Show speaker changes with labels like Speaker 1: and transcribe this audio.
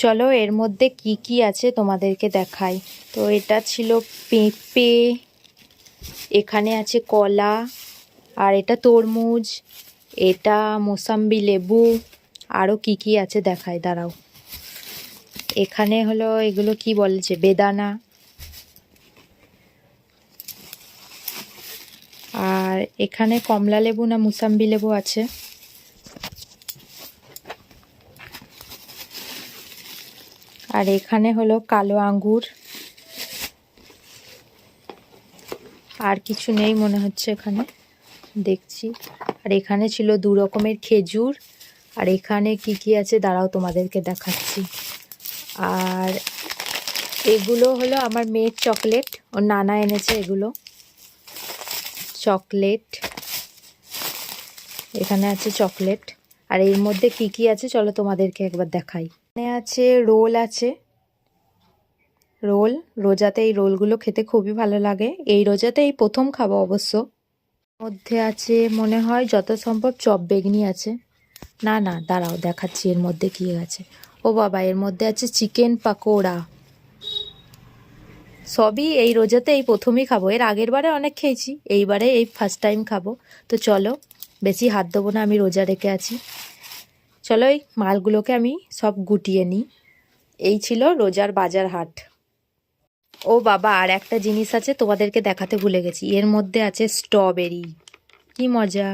Speaker 1: চলো এর মধ্যে কি কি আছে তোমাদেরকে দেখাই। তো এটা ছিল পেঁপে, এখানে আছে কলা, আর এটা তরমুজ, এটা মোসাম্বি লেবু, আরও কি কি আছে দেখাই, দাঁড়াও। এখানে হলো এগুলো কি বলছে, বেদানা, আর এখানে কমলা লেবু না মুসাম্বি লেবু আছে। আর এখানে হলো কালো আঙ্গুর, আর কিছু নেই মনে হচ্ছে এখানে, দেখছি। আর এখানে ছিল 2 রকমের খেজুর। আর এখানে কি কি আছে দাঁড়াও তোমাদেরকে দেখাচ্ছি। আর এগুলো হলো আমার মেয়ের চকলেট, ওর নানা এনেছে এগুলো চকলেট। এখানে আছে চকলেট। আর এর মধ্যে কি কি আছে চলো তোমাদেরকে একবার দেখাই। এখানে আছে রোল, আছে রোল। রোজাতে এই রোলগুলো খেতে খুবই ভালো লাগে, এই রোজাতে এই প্রথম খাবো অবশ্য। মধ্যে আছে মনে হয় যত সম্ভব চপ বেগনি আছে। না না দাঁড়াও দেখাচ্ছি এর মধ্যে কি আছে। ও বাবা, এর মধ্যে আছে চিকেন পাকোড়া। সবই এই রোজাতে এই প্রথমই খাবো, এর আগের বারে অনেক খেয়েছি, এইবারে এই ফার্স্ট টাইম খাবো। তো চলো, বেশি হাত দেবো না, আমি রোজা রেখে আছি। চলো এই মালগুলোকে আমি সব গুটিয়ে নিই। এই ছিল রোজার বাজার হাট। ও বাবা, আর একটা জিনিস আছে তোমাদেরকে দেখাতে ভুলে গেছি, এর মধ্যে আছে স্ট্রবেরি। কি মজা!